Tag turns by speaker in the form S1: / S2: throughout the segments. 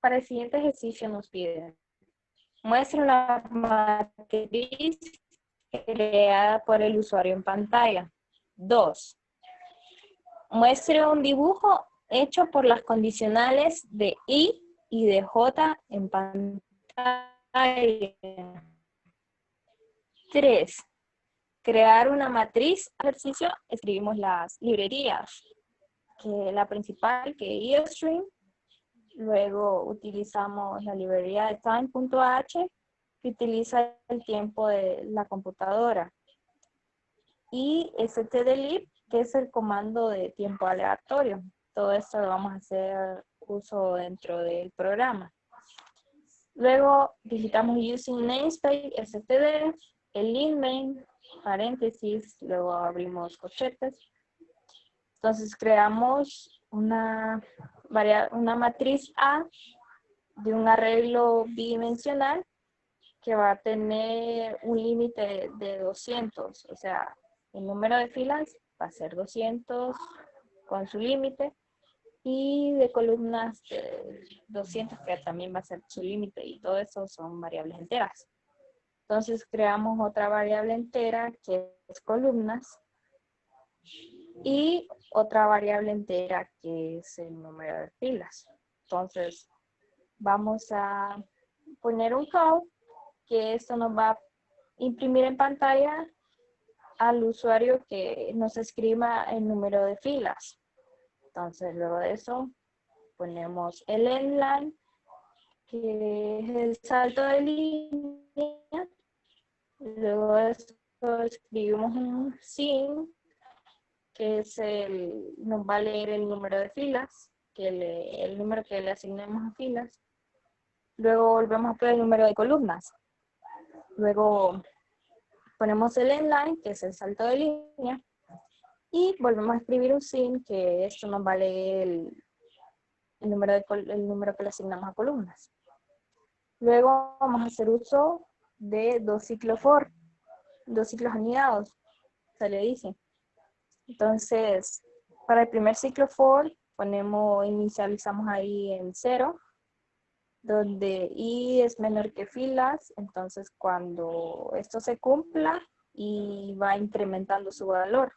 S1: para el siguiente ejercicio nos piden, muestra la matriz creada por el usuario en pantalla. 2. Muestre un dibujo hecho por las condicionales de I y de J en pantalla. 3. Crear una matriz. Ejercicio, escribimos las librerías, que la principal, que es IOStream. Luego utilizamos la librería de time.h, que utiliza el tiempo de la computadora. Y stdelib, que es el comando de tiempo aleatorio. Todo esto lo vamos a hacer uso dentro del programa. Luego digitamos using namespace, std, el inmain, paréntesis, luego abrimos corchetes. Entonces creamos una matriz A de un arreglo bidimensional que va a tener un límite de 200, o sea, el número de filas va a ser 200 con su límite, y de columnas de 200, que también va a ser su límite, y todo eso son variables enteras. Entonces creamos otra variable entera que es columnas, y otra variable entera que es el número de filas. Entonces vamos a poner un code que esto nos va a imprimir en pantalla al usuario que nos escriba el número de filas. Entonces luego de eso ponemos el endline, que es el salto de línea. Luego de eso escribimos un sin, que es nos va a leer el número de filas, el número que le asignemos a filas. Luego volvemos a poner el número de columnas. Luego ponemos el endline, que es el salto de línea, y volvemos a escribir un sin, que esto nos va a leer el número que le asignamos a columnas. Luego vamos a hacer uso de dos ciclos for, dos ciclos anidados, se le dice. Entonces, para el primer ciclo for, inicializamos ahí en 0, donde i es menor que filas. Entonces cuando esto se cumpla, i va incrementando su valor.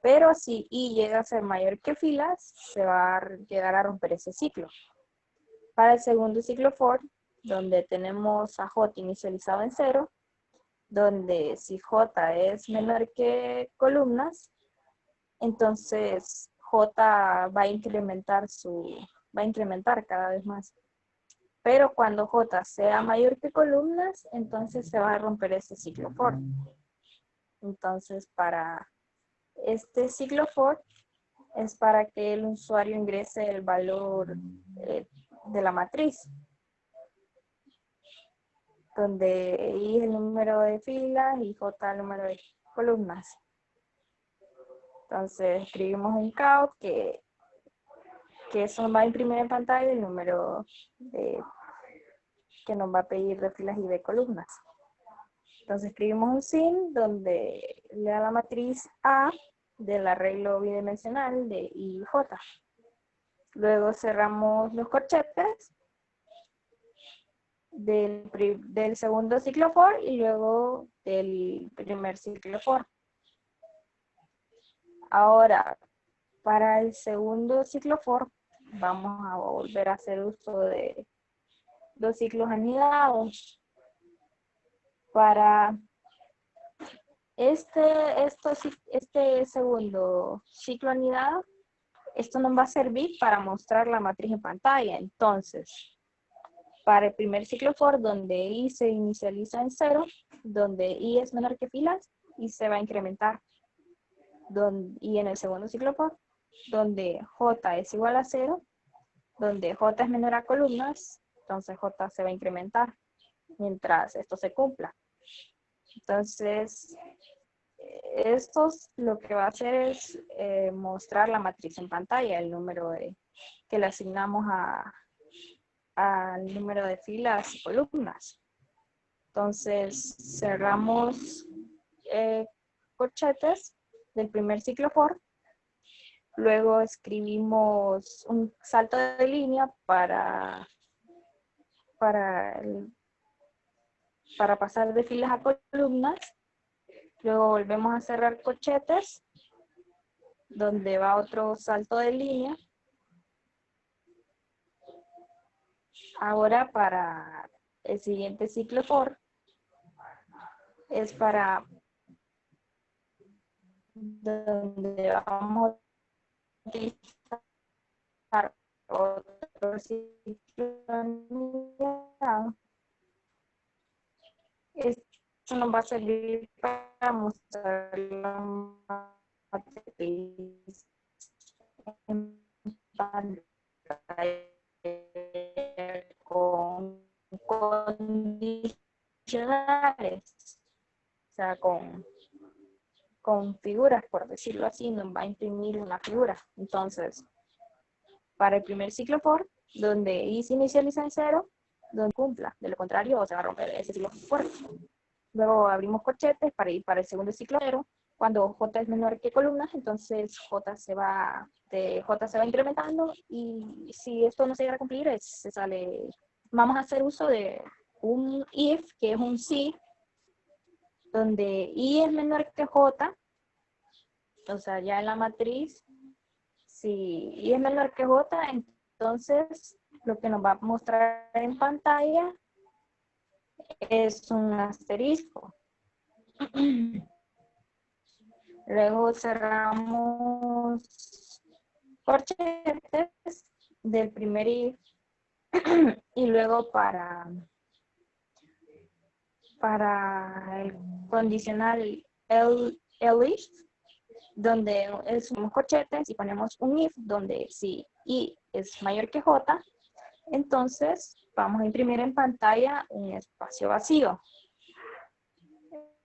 S1: Pero si i llega a ser mayor que filas, se va a llegar a romper ese ciclo. Para el segundo ciclo for, donde tenemos a j inicializado en 0, donde si j es menor que columnas, entonces j va a incrementar cada vez más. Pero cuando j sea mayor que columnas, entonces se va a romper este ciclo for. Entonces, para este ciclo for es para que el usuario ingrese el valor de la matriz, donde i es el número de filas y j el número de columnas. Entonces escribimos un count que eso nos va a imprimir en pantalla el número que nos va a pedir de filas y de columnas. Entonces escribimos un sin donde le da la matriz A del arreglo bidimensional de I y J. Luego cerramos los corchetes del segundo ciclo for y luego del primer ciclo for. Ahora, para el segundo ciclo for, vamos a volver a hacer uso de dos ciclos anidados. Para este segundo ciclo anidado, esto nos va a servir para mostrar la matriz en pantalla. Entonces, para el primer ciclo for, donde i se inicializa en 0, donde i es menor que filas, i se va a incrementar. Y en el segundo ciclo for, donde j es igual a 0, donde j es menor a columnas, entonces j se va a incrementar mientras esto se cumpla. Entonces, esto lo que va a hacer es mostrar la matriz en pantalla, el número que le asignamos al número de filas y columnas. Entonces, cerramos corchetes del primer ciclo for Luego escribimos un salto de línea para pasar de filas a columnas. Luego volvemos a cerrar corchetes, donde va otro salto de línea. Ahora para el siguiente ciclo for es para donde vamos a utilizar otro ciclo anidato. Esto nos va a servir para mostrar la matriz en pantalla con condicionales, o sea, con figuras, por decirlo así, nos va a imprimir una figura. Entonces, para el primer ciclo for, donde i se inicializa en 0, donde cumpla, de lo contrario se va a romper ese ciclo for. Luego abrimos corchetes para ir para el segundo ciclo 0. Cuando j es menor que columnas, entonces j se va incrementando, y si esto no se llega a cumplir, se sale. Vamos a hacer uso de un if, que es un si, donde i es menor que j, o sea, ya en la matriz, si i es menor que j, entonces lo que nos va a mostrar en pantalla es un asterisco. Luego cerramos corchetes del primer if, y luego para el condicional elif, donde sumamos corchetes y ponemos un if donde si i es mayor que j, entonces vamos a imprimir en pantalla un espacio vacío.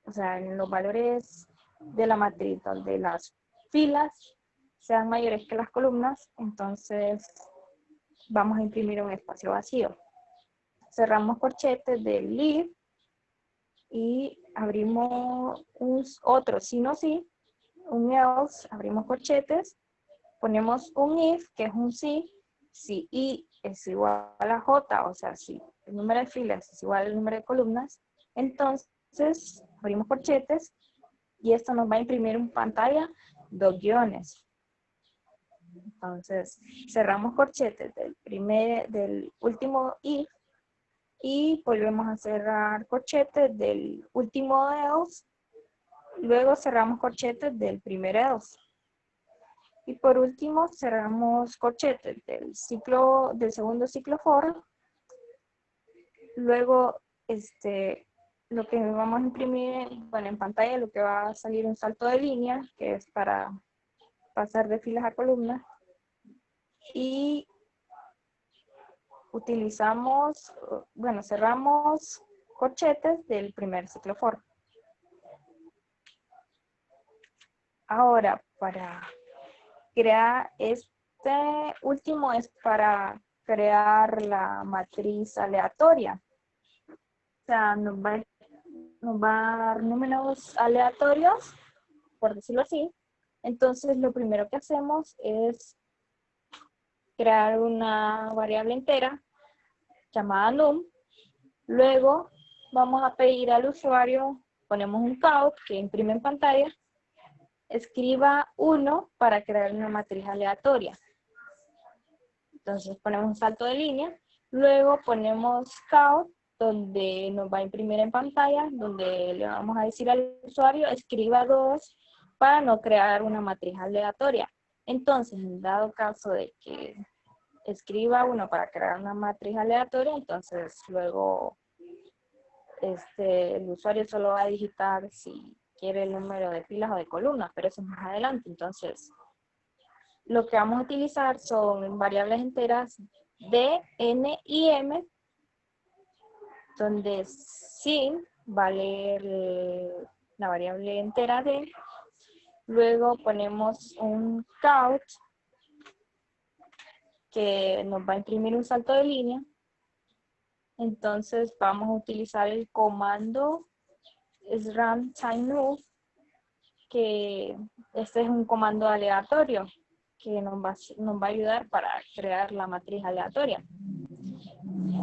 S1: O sea, en los valores de la matriz donde las filas sean mayores que las columnas, entonces vamos a imprimir un espacio vacío. Cerramos corchetes del if y abrimos otro sí no sí, un else, abrimos corchetes, ponemos un if, que es un si i es igual a j, o sea, si el número de filas es igual al número de columnas, entonces abrimos corchetes y esto nos va a imprimir en pantalla dos guiones. Entonces cerramos corchetes del último if y volvemos a cerrar corchetes del último else. Luego cerramos corchetes del primer else. Y por último cerramos corchetes del segundo ciclo for. Luego lo que vamos a imprimir, bueno, en pantalla lo que va a salir un salto de línea, que es para pasar de filas a columnas. Y cerramos corchetes del primer ciclo for. Ahora, para crear este último es para crear la matriz aleatoria. O sea, nos va a dar números aleatorios, por decirlo así. Entonces, lo primero que hacemos es crear una variable entera llamada num. Luego, vamos a pedir al usuario, ponemos un count que imprime en pantalla, escriba 1 para crear una matriz aleatoria. Entonces ponemos un salto de línea, luego ponemos count, donde nos va a imprimir en pantalla, donde le vamos a decir al usuario, escriba 2 para no crear una matriz aleatoria. Entonces, en dado caso de que escriba 1 para crear una matriz aleatoria, entonces luego el usuario solo va a digitar si quiere el número de filas o de columnas, pero eso es más adelante. Entonces, lo que vamos a utilizar son variables enteras D, N y M, donde sin vale la variable entera D. Luego ponemos un count que nos va a imprimir un salto de línea. Entonces vamos a utilizar el comando srun time move, que este es un comando aleatorio. que nos va a ayudar para crear la matriz aleatoria.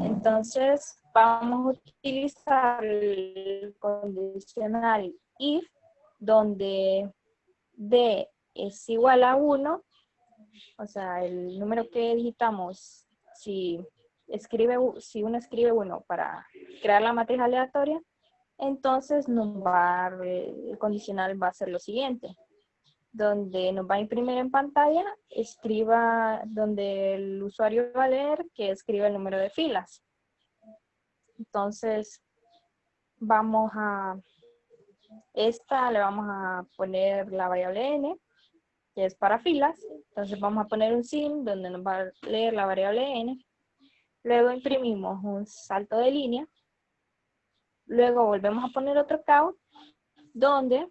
S1: Entonces, vamos a utilizar el condicional if, donde D es igual a 1, o sea, el número que digitamos, si uno escribe 1 para crear la matriz aleatoria, entonces el condicional va a ser lo siguiente, donde nos va a imprimir en pantalla, escriba donde el usuario va a leer, que escriba el número de filas. Entonces, le vamos a poner la variable n, que es para filas. Entonces vamos a poner un sin donde nos va a leer la variable n. Luego imprimimos un salto de línea. Luego volvemos a poner otro count, donde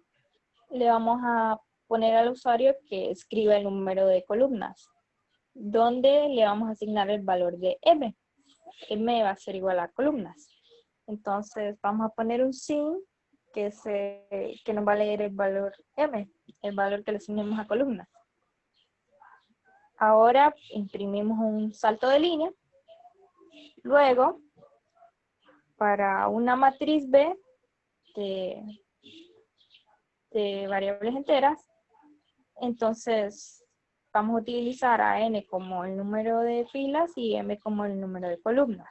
S1: le vamos a poner al usuario que escriba el número de columnas, donde le vamos a asignar el valor de m. M va a ser igual a columnas. Entonces vamos a poner un sin que nos va a leer el valor m, el valor que le asignemos a columnas. Ahora imprimimos un salto de línea. Luego, para una matriz B de variables enteras, entonces vamos a utilizar a n como el número de filas y m como el número de columnas.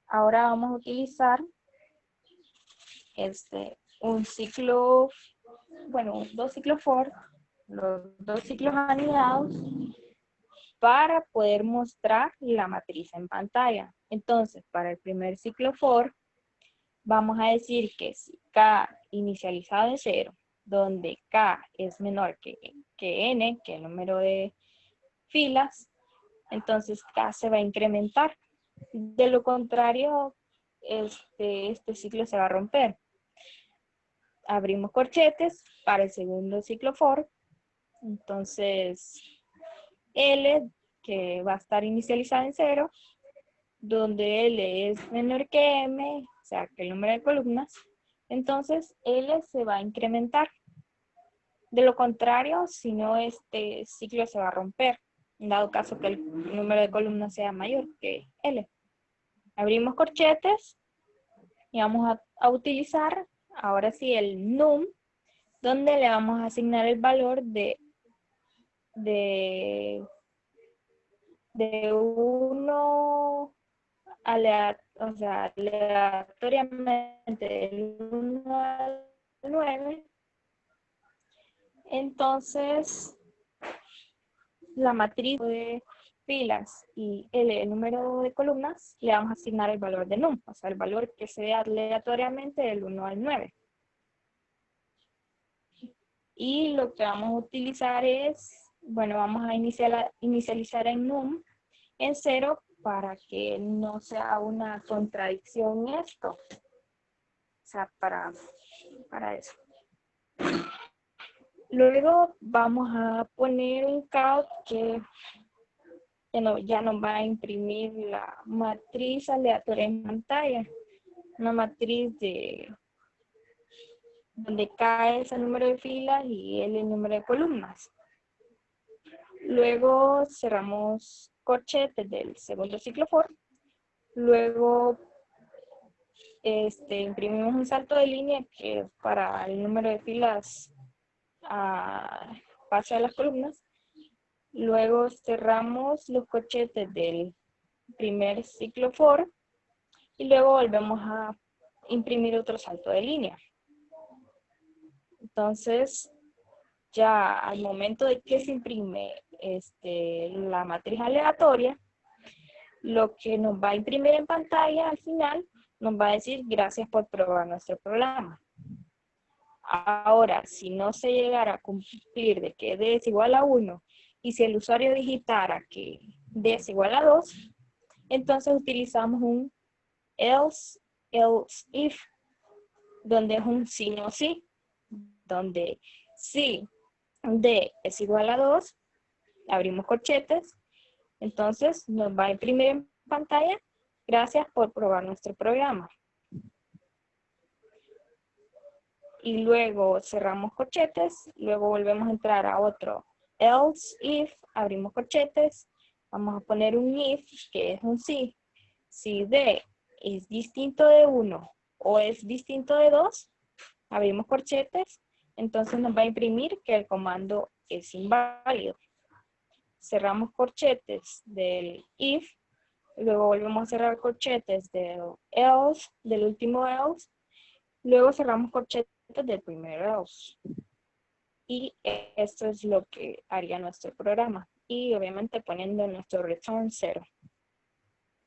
S1: Ahora vamos a utilizar dos ciclos for, los dos ciclos anidados, para poder mostrar la matriz en pantalla. Entonces, para el primer ciclo for, vamos a decir que si k inicializado en 0, donde k es menor que n, que el número de filas, entonces k se va a incrementar. De lo contrario, este ciclo se va a romper. Abrimos corchetes para el segundo ciclo for. Entonces, L, que va a estar inicializada en 0, donde L es menor que M, o sea, que el número de columnas, entonces L se va a incrementar. De lo contrario, si no, este ciclo se va a romper, en dado caso que el número de columnas sea mayor que L. Abrimos corchetes y vamos a utilizar, ahora sí, el num, donde le vamos a asignar el valor de 1 aleatoriamente del 1 al 9. Entonces, la matriz de filas y el número de columnas, le vamos a asignar el valor de num, o sea, el valor que se ve aleatoriamente del 1 al 9. Y lo que vamos a utilizar es, vamos a inicializar en num en 0 para que no sea una contradicción esto. O sea, para eso. Luego vamos a poner un count que ya nos va a imprimir la matriz aleatoria en pantalla. Una matriz donde K es el número de filas y L el número de columnas. Luego cerramos corchetes del segundo ciclo for. Luego imprimimos un salto de línea que es para el número de filas a base de las columnas. Luego cerramos los corchetes del primer ciclo for y luego volvemos a imprimir otro salto de línea. Entonces, ya al momento de que se imprime la matriz aleatoria, lo que nos va a imprimir en pantalla al final nos va a decir gracias por probar nuestro programa. Ahora, si no se llegara a cumplir de que D es igual a 1 y si el usuario digitara que D es igual a 2, entonces utilizamos un else if, donde es un sí o sí, donde si D es igual a 2, abrimos corchetes, entonces nos va a imprimir en pantalla, gracias por probar nuestro programa. Y luego cerramos corchetes, luego volvemos a entrar a otro else if, abrimos corchetes, vamos a poner un if, que es un si. Si D es distinto de 1 o es distinto de 2, abrimos corchetes, entonces nos va a imprimir que el comando es inválido. Cerramos corchetes del if, luego volvemos a cerrar corchetes del else, del último else, luego cerramos corchetes del primer else. Y esto es lo que haría nuestro programa. Y obviamente poniendo nuestro return 0.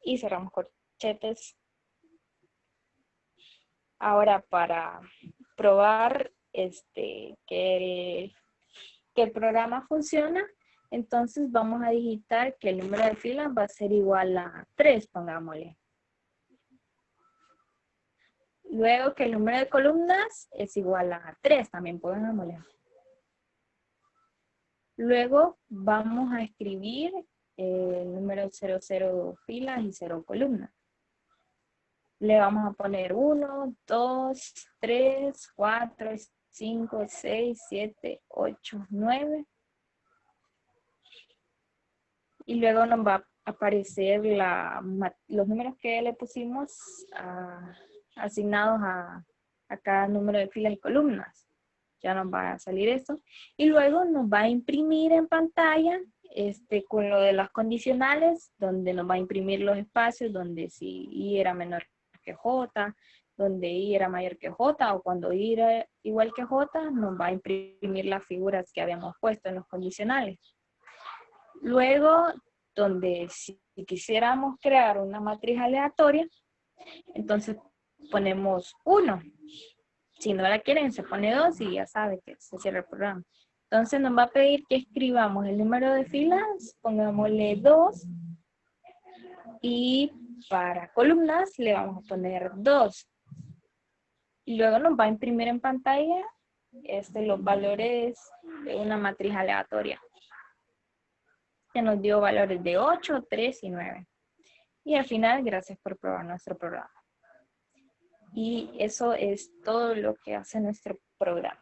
S1: Y cerramos corchetes. Ahora para probar que el programa funciona, entonces vamos a digitar que el número de filas va a ser igual a 3, pongámosle. Luego que el número de columnas es igual a 3, también pongámosle. Luego vamos a escribir el número 00 filas y 0 columnas. Le vamos a poner 1, 2, 3, 4, 5, 6, 7, 8, 9. Y luego nos va a aparecer los números que le pusimos asignados a cada número de filas y columnas. Ya nos va a salir eso. Y luego nos va a imprimir en pantalla con lo de las condicionales, donde nos va a imprimir los espacios, donde si I era menor que J, donde I era mayor que J, o cuando I era igual que J, nos va a imprimir las figuras que habíamos puesto en los condicionales. Luego, donde si quisiéramos crear una matriz aleatoria, entonces ponemos 1. Si no la quieren, se pone 2 y ya sabe que se cierra el programa. Entonces nos va a pedir que escribamos el número de filas, pongámosle 2. Y para columnas le vamos a poner 2. Y luego nos va a imprimir en pantalla los valores de una matriz aleatoria. Que nos dio valores de 8, 3 y 9. Y al final, gracias por probar nuestro programa. Y eso es todo lo que hace nuestro programa.